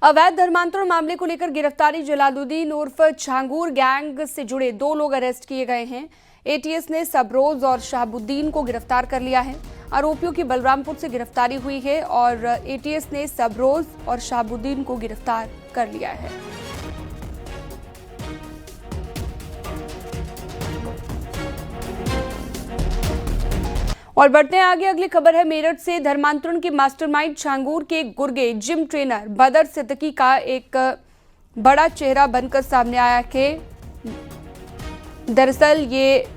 अवैध धर्मांतरण मामले को लेकर गिरफ्तारी जलालुद्दीन उर्फ छांगूर गैंग से जुड़े 2 लोग अरेस्ट किए गए हैं। एटीएस ने सबरोज और शहाबुद्दीन को गिरफ्तार कर लिया है। आरोपियों की बलरामपुर से गिरफ्तारी हुई है और एटीएस ने सबरोज और शहाबुद्दीन को गिरफ्तार कर लिया है। और बढ़ते हैं आगे। अगली खबर है मेरठ से। धर्मांतरण के मास्टरमाइंड छांगूर के गुर्गे जिम ट्रेनर बदर सिद्दीकी का एक बड़ा चेहरा बनकर सामने आया है। दरअसल ये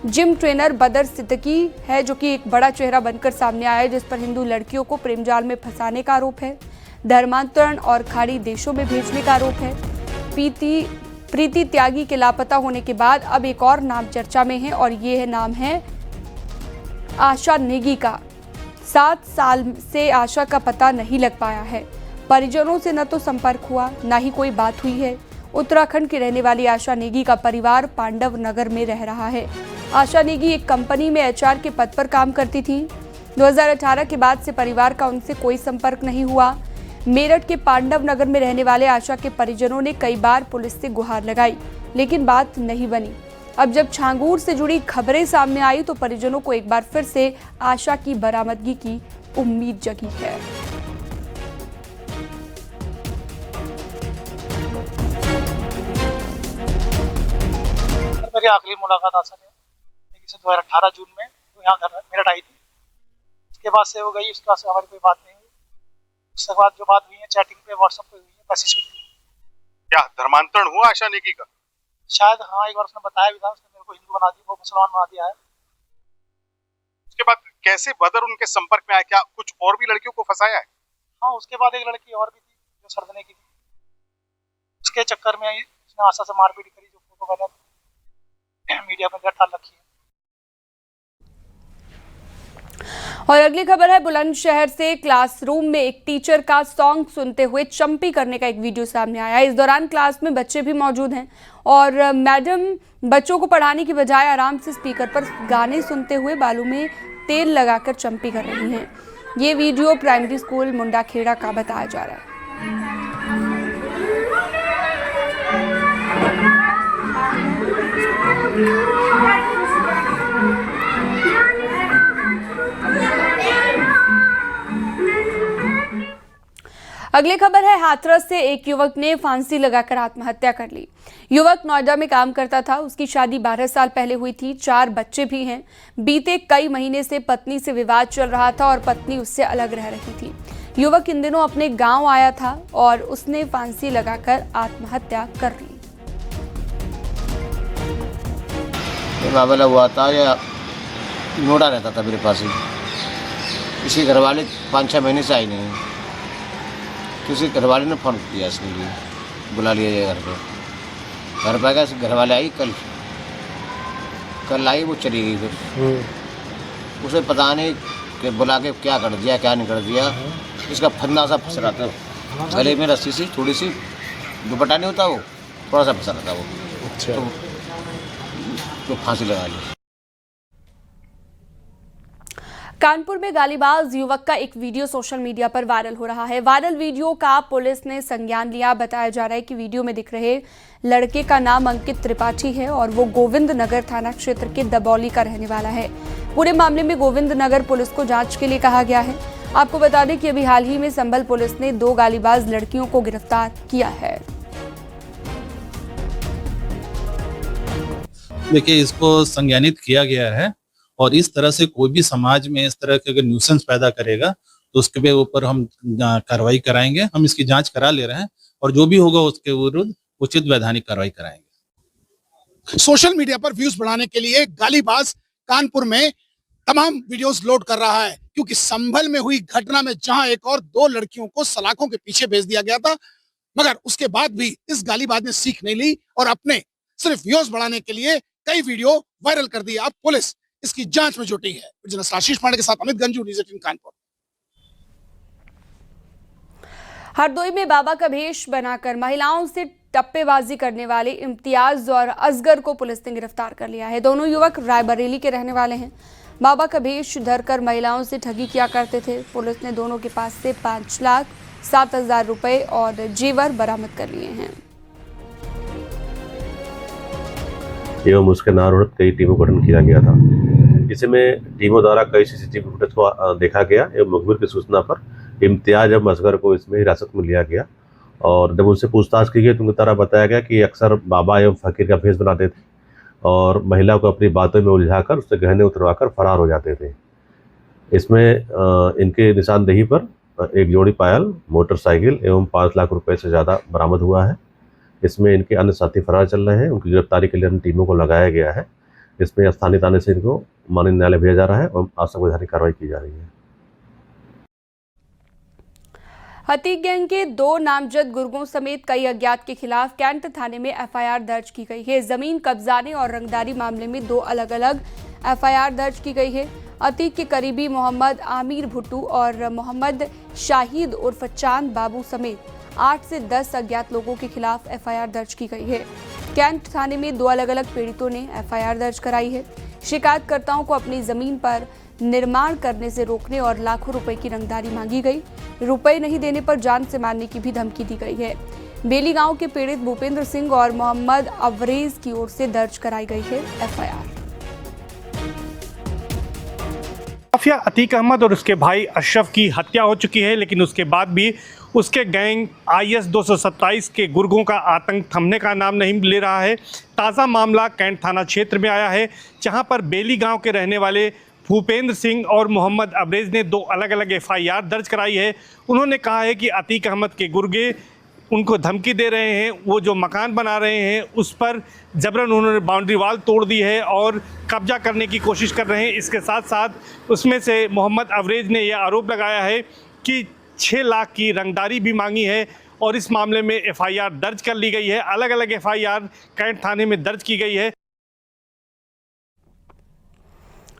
जिम ट्रेनर बदर सिद्दीकी है जो कि एक बड़ा चेहरा बनकर सामने आया है, जिस पर हिंदू लड़कियों को प्रेम जाल में फंसाने का आरोप है, धर्मांतरण और खाड़ी देशों में भेजने का आरोप है। प्रीति त्यागी के लापता होने के बाद अब एक और नाम चर्चा में है और ये नाम है आशा नेगी का। 7 साल से आशा का पता नहीं लग पाया है। परिजनों से न तो संपर्क हुआ, न ही कोई बात हुई है। उत्तराखंड की रहने वाली आशा नेगी का परिवार पांडव नगर में रह रहा है। आशा नेगी एक कंपनी में एचआर के पद पर काम करती थी। 2018 के बाद से परिवार का उनसे कोई संपर्क नहीं हुआ। मेरठ के पांडव नगर में रहने वाले आशा के परिजनों ने कई बार पुलिस से गुहार लगाई, लेकिन बात नहीं बनी। अब जब छांगूर से जुड़ी खबरें सामने आई तो परिजनों को एक बार फिर से आशा की बरामदगी की उम्मीद जगी है। मेरी आखिरी मुलाकात आशा से 2018 जून में तो यहाँ घर मेरठ आई थी। उसके बाद से वो गई, उसके बाद से हमारी कोई बात नहीं हुई। उसके बाद जो बात हुई है चैटिंग पे, व्हाट्सएप पे हुई है, मैसेज पे हुई। क्या धर्मांतरण हुआ आशा नेगी का? शायद हाँ, एक बार उसने बताया भी था, उसने मेरे को हिंदू बना दिया, वो मुसलमान बना दिया है। उसके बाद कैसे बदर उनके संपर्क में आया? क्या कुछ और भी लड़कियों को फंसाया है? हाँ, उसके बाद एक लड़की और भी थी जो सरदने की थी। उसके चक्कर में उसने आशा से मारपीट करी, जो फोटो मैंने मीडिया में डाल रखी है। और अगली खबर है बुलंदशहर से। क्लासरूम में एक टीचर का सॉन्ग सुनते हुए चंपी करने का एक वीडियो सामने आया। इस दौरान क्लास में बच्चे भी मौजूद हैं और मैडम बच्चों को पढ़ाने की बजाय आराम से स्पीकर पर गाने सुनते हुए बालों में तेल लगाकर चंपी कर रही हैं। ये वीडियो प्राइमरी स्कूल मुंडाखेड़ा का बताया जा रहा है। अगली खबर है हाथरस से। एक युवक ने फांसी लगाकर आत्महत्या कर ली। युवक नोएडा में काम करता था। उसकी शादी 12 साल पहले हुई थी। 4 बच्चे भी हैं। बीते कई महीने से पत्नी से विवाद चल रहा था और पत्नी उससे अलग रह रही थी। युवक इन दिनों अपने गांव आया था और उसने फांसी लगाकर आत्महत्या कर ली। बाबला हुआ था या नोएडा रहता था मेरे पास ही। किसी घर वाले 5-6 महीने से आई नहीं। किसी घर वाले ने फ़ोन किया इसके लिए, बुला लिया जाए घर पे। घर पे गया, घर वाले आई कल आई, वो चली गई। फिर उसे पता नहीं कि बुला के क्या कर दिया क्या नहीं कर दिया। इसका फंदा सा फंस रहा था गले में, रस्सी सी थोड़ी सी, दुपट्टा नहीं होता वो, थोड़ा सा फंसा रहा था वो। अच्छा। तो फांसी लगा ली। कानपुर में गालीबाज युवक का एक वीडियो सोशल मीडिया पर वायरल हो रहा है। वायरल वीडियो का पुलिस ने संज्ञान लिया। बताया जा रहा है कि वीडियो में दिख रहे लड़के का नाम अंकित त्रिपाठी है और वो गोविंद नगर थाना क्षेत्र के दबौली का रहने वाला है। पूरे मामले में गोविंद नगर पुलिस को जांच के लिए कहा गया है। आपको बता दें कि अभी हाल ही में संभल पुलिस ने 2 गालीबाज लड़कियों को गिरफ्तार किया है। देखिए, इसको संज्ञानित किया गया है और इस तरह से कोई भी समाज में इस तरह के अगर न्यूसेंस पैदा करेगा तो उसके ऊपर हम कार्रवाई कराएंगे। हम इसकी जांच करा ले रहे हैं और जो भी होगा उसके विरुद्ध उचित वैधानिक कार्रवाई कराएंगे। सोशल मीडिया पर व्यूज बढ़ाने के लिए गालीबाज कानपुर में तमाम वीडियोस लोड कर रहा है, क्योंकि संभल में हुई घटना में जहां एक और 2 लड़कियों को सलाखों के पीछे भेज दिया गया था, मगर उसके बाद भी इस गालीबाज ने सीख नहीं ली और अपने सिर्फ व्यूज बढ़ाने के लिए कई वीडियो वायरल कर दिए। अब पुलिस इसकी जांच में जुटी है। आशीष पांडे के साथ अमित गंजू, न्यूज़ 18 कानपुर। हरदोई में बाबा का भेष बनाकर महिलाओं से टप्पेबाजी करने वाले इम्तियाज और असगर को पुलिस ने गिरफ्तार कर लिया है। दोनों युवक रायबरेली के रहने वाले हैं। बाबा का भेष धरकर महिलाओं से ठगी किया करते थे। पुलिस ने दोनों के पास से 5 लाख 7,000 रुपए और जेवर बरामद कर लिए हैं। एवं उसके नारों कई टीमों का गठन किया गया था। इसमें टीमों द्वारा कई सीसीटीवी फुटेज को देखा गया एवं मुखबिर की सूचना पर इम्तियाज अब असगर को इसमें हिरासत में लिया गया और जब उनसे पूछताछ की गई तो उनके द्वारा बताया गया कि अक्सर बाबा एवं फकीर का भेष बनाते थे और महिला को अपनी बातों में उलझाकर उससे गहने उतरवाकर फरार हो जाते थे। इसमें इनके निशानदेही पर एक जोड़ी पायल, मोटरसाइकिल एवं 5 लाख रुपए से ज़्यादा बरामद हुआ है। इसमें इनके अन्य साथी फरार चल रहे हैं। उनकी गिरफ्तारी के लिए अन्य टीमों को लगाया गया है। इसमें स्थानीय थाने से इनको माननीय न्यायालय भेजा जा रहा है और संवैधानिक कार्रवाई की जा रही है। हथीक गैंग के 2 नामजद गुर्गों समेत कई अज्ञात के खिलाफ कैंट थाने में एफआईआर दर्ज की गई है। जमीन कब्जाने और रंगदारी मामले में 2 अलग-अलग एफआईआर दर्ज की गई है। अतीक के करीबी मोहम्मद आमिर भुट्टू और मोहम्मद शाहिद उर्फ चांद बाबू समेत 8 से 10 अज्ञात लोगों के खिलाफ एफआईआर दर्ज की गई है। कैंट थाने में 2 अलग-अलग पीड़ितों ने एफआईआर दर्ज कराई है। शिकायतकर्ताओं को अपनी जमीन पर निर्माण करने से रोकने और लाखों रुपए की रंगदारी मांगी गई। रुपए नहीं देने पर जान से मारने की भी धमकी दी गई है। बेली गांव के पीड़ित भूपेंद्र सिंह और मोहम्मद अवरेज की ओर से दर्ज कराई गई है एफआईआर। माफिया अतीक अहमद और उसके भाई अशरफ की हत्या हो चुकी है, लेकिन उसके बाद भी उसके गैंग IS 227 के गुर्गों का आतंक थमने का नाम नहीं ले रहा है। ताज़ा मामला कैंट थाना क्षेत्र में आया है, जहां पर बेली गांव के रहने वाले भूपेंद्र सिंह और मोहम्मद अवरेज ने 2 अलग-अलग FIR दर्ज कराई है। उन्होंने कहा है कि अतीक अहमद के गुर्गे उनको धमकी दे रहे हैं, वो जो मकान बना रहे हैं उस पर जबरन उन्होंने बाउंड्री वाल तोड़ दी है और कब्जा करने की कोशिश कर रहे हैं। इसके साथ साथ उसमें से मोहम्मद अवरेज ने यह आरोप लगाया है कि 6 लाख की रंगदारी भी मांगी है और इस मामले में FIR दर्ज कर ली गई है। अलग अलग FIR कैंट थाने में दर्ज की गई है।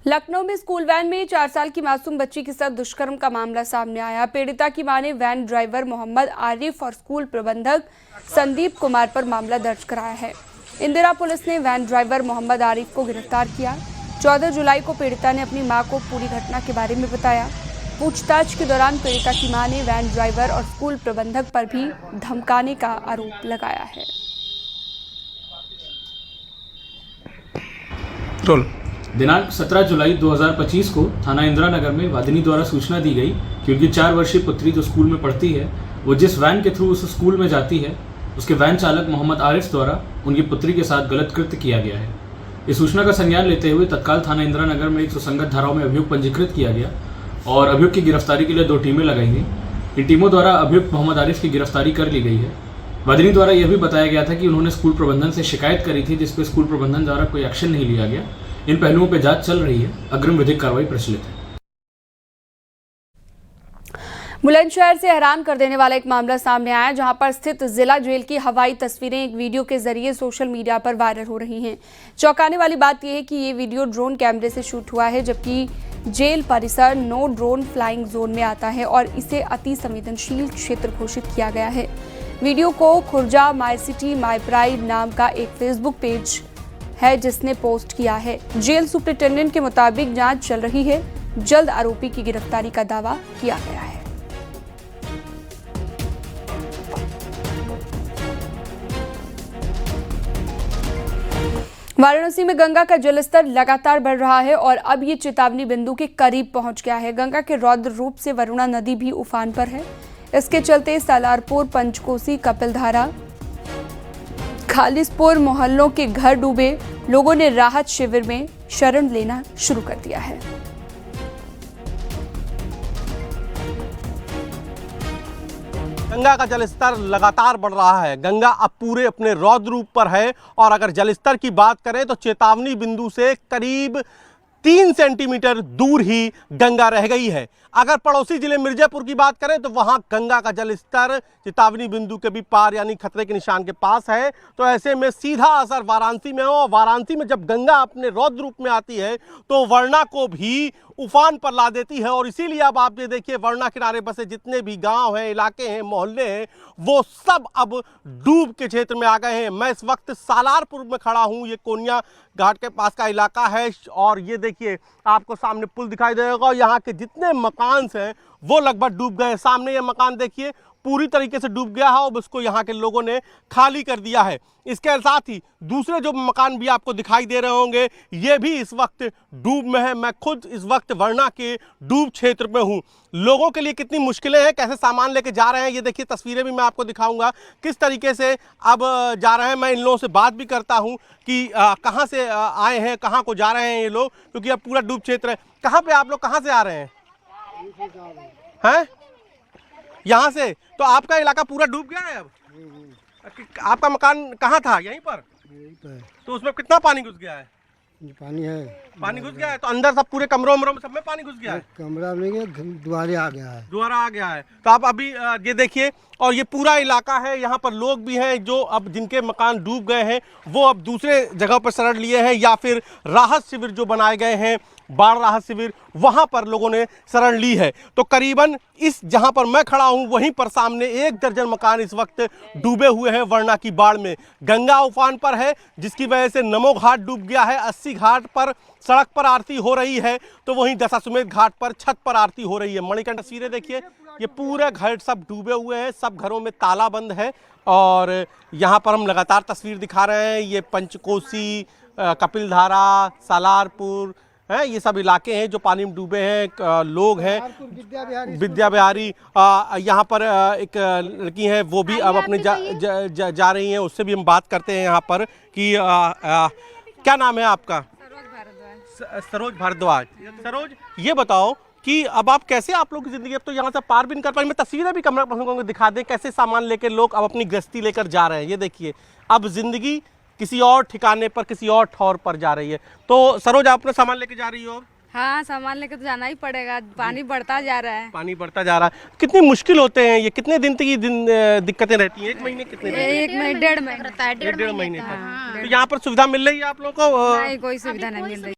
लखनऊ में स्कूल वैन में 4 साल की मासूम बच्ची के साथ दुष्कर्म का मामला सामने आया। पीड़िता की मां ने वैन ड्राइवर मोहम्मद आरिफ और स्कूल प्रबंधक संदीप कुमार पर मामला दर्ज कराया है। इंदिरा पुलिस ने वैन ड्राइवर मोहम्मद आरिफ को गिरफ्तार किया। 14 जुलाई को पीड़िता ने अपनी मां को पूरी घटना के बारे में बताया। पूछताछ के दौरान पीड़िता की मां ने वैन ड्राइवर और स्कूल प्रबंधक पर भी धमकाने का आरोप लगाया है। दिनांक 17 जुलाई 2025 को थाना इंदिरा नगर में वादिनी द्वारा सूचना दी गई कि उनकी 4 वर्षीय पुत्री जो स्कूल में पढ़ती है, वो जिस वैन के थ्रू उस स्कूल में जाती है, उसके वैन चालक मोहम्मद आरिफ द्वारा उनकी पुत्री के साथ गलत कृत्य किया गया है। इस सूचना का संज्ञान लेते हुए तत्काल थाना इंदिरा नगर में 100 धाराओं में अभियोग पंजीकृत किया गया और अभियुक्त की गिरफ्तारी के लिए 2 टीमें लगाई गई। इन टीमों द्वारा अभियुक्त मोहम्मद आरिफ की गिरफ्तारी कर ली गई है। वादिनी द्वारा यह भी बताया गया था कि उन्होंने स्कूल प्रबंधन से शिकायत करी थी, जिस पर स्कूल प्रबंधन द्वारा कोई एक्शन नहीं लिया गया। इन पहलुओं पर जांच चल रही है। अग्रिम विधिक कार्रवाई प्रचलित है। बुलंदशहर से हैरान कर देने वाला एक मामला सामने आया, जहां पर स्थित जिला जेल की हवाई तस्वीरें एक वीडियो के जरिए सोशल मीडिया पर वायरल हो रही हैं। चौंकाने वाली बात यह है कि ये वीडियो ड्रोन कैमरे से शूट हुआ है, जबकि जेल परिसर नो ड्रोन फ्लाइंग जोन में आता है और इसे अति संवेदनशील क्षेत्र घोषित किया गया है। वीडियो को Khurja my city my pride नाम का एक फेसबुक पेज है जिसने पोस्ट किया है। जेल सुपरिटेंडेंट के मुताबिक जांच चल रही है। जल्द आरोपी की गिरफ्तारी का दावा किया गया है। वाराणसी में गंगा का जलस्तर लगातार बढ़ रहा है और अब ये चेतावनी बिंदु के करीब पहुंच गया है। गंगा के रौद्र रूप से वरुणा नदी भी उफान पर है। इसके चलते सालारपुर, पंचकोसी, कपिलधारा, खालिसपुर मोहल्लों के घर डूबे। लोगों ने राहत शिविर में शरण लेना शुरू कर दिया है। गंगा का जलस्तर लगातार बढ़ रहा है। गंगा अब पूरे अपने रौद्र रूप पर है और अगर जलस्तर की बात करें तो चेतावनी बिंदु से करीब 3 सेंटीमीटर दूर ही गंगा रह गई है। अगर पड़ोसी जिले मिर्जापुर की बात करें तो वहां गंगा का जलस्तर चेतावनी बिंदु के भी पार यानी खतरे के निशान के पास है। तो ऐसे में सीधा असर वाराणसी में हो। वाराणसी में जब गंगा अपने रौद्र रूप में आती है तो वरुणा को भी उफान पर ला देती है और इसीलिए अब आप ये देखिए वरुणा किनारे बसे जितने भी गांव हैं, इलाके हैं, मोहल्ले हैं, वो सब अब डूब के क्षेत्र में आ गए हैं। मैं इस वक्त सालारपुर में खड़ा हूँ। ये कोनिया घाट के पास का इलाका है और ये देखिए आपको सामने पुल दिखाई देगा और यहाँ के जितने मकान हैं वो लगभग डूब गए। सामने ये मकान देखिए पूरी तरीके से डूब गया है और उसको यहाँ के लोगों ने खाली कर दिया है। इसके साथ ही दूसरे जो मकान भी आपको दिखाई दे रहे होंगे ये भी इस वक्त डूब में है। मैं खुद इस वक्त वरना के डूब क्षेत्र में हूँ। लोगों के लिए कितनी मुश्किलें हैं, कैसे सामान लेके जा रहे हैं, ये देखिए तस्वीरें भी मैं आपको दिखाऊंगा किस तरीके से अब जा रहे हैं। मैं इन लोगों से बात भी करता हूँ कि कहाँ से आए हैं, कहाँ को जा रहे हैं ये लोग, क्योंकि अब पूरा डूब क्षेत्र है। कहाँ पे आप लोग कहाँ से आ रहे हैं? हैं यहाँ से? तो आपका इलाका पूरा डूब गया है अब? आपका मकान कहाँ था? यहीं पर? तो उसमें कितना पानी घुस गया है? पानी घुस गया है तो अंदर सब पूरे कमरों में सब में पानी घुस गया है? कमरा में द्वारे आ गया है। द्वारा आ गया है। तो आप अभी ये देखिए, और ये पूरा इलाका है, यहाँ पर लोग भी हैं जो अब जिनके मकान डूब गए हैं वो अब दूसरे जगह पर शरण लिए हैं या फिर राहत शिविर जो बनाए गए हैं, बाढ़ राहत शिविर, वहाँ पर लोगों ने शरण ली है। तो करीबन इस जहाँ पर मैं खड़ा हूँ वहीं पर सामने 1 दर्जन मकान इस वक्त डूबे हुए हैं वरना की बाढ़ में। गंगा उफान पर है जिसकी वजह से नमो घाट डूब गया है। 80 घाट पर सड़क पर आरती हो रही है तो वहीं दशाश्वमेध घाट पर छत पर आरती हो रही है। मणिकंठ तस्वीरें देखिए, ये पूरे घर सब डूबे हुए हैं, सब घरों में ताला बंद है। और यहाँ पर हम लगातार तस्वीर दिखा रहे हैं। ये पंचकोसी, कपिलधारा, सालारपुर हैं, ये सब इलाके हैं जो पानी में डूबे हैं। लोग हैं विद्या विहारी, यहाँ पर एक लड़की है वो भी अब अपने जा रही हैं, उससे भी हम बात करते हैं यहाँ पर कि क्या नाम है आपका? सरोज भारद्वाज। सरोज, ये बताओ कि अब आप कैसे, आप लोग की जिंदगी अब तो यहाँ से पार भी नहीं कर पाएंगे। मैं तस्वीरें भी कमरा पसंद दिखा दें कैसे सामान लेकर लोग अब अपनी गृहस्थी लेकर जा रहे हैं। ये देखिए, अब जिंदगी किसी और ठिकाने पर, किसी और ठौर पर जा रही है। तो सरोज, आप अपना सामान लेके जा रही हो? हाँ, सामान लेके तो जाना ही पड़ेगा, पानी बढ़ता जा रहा है। पानी बढ़ता जा रहा है। कितनी मुश्किल होते हैं ये? कितने दिन तक ये दिक्कतें रहती हैं? 1 महीने? कितने? 1 महीने, 1.5 महीने। 1.5 महीने तक। तो यहाँ पर सुविधा मिल रही है आप लोगों को? नहीं, कोई सुविधा नहीं मिल रही।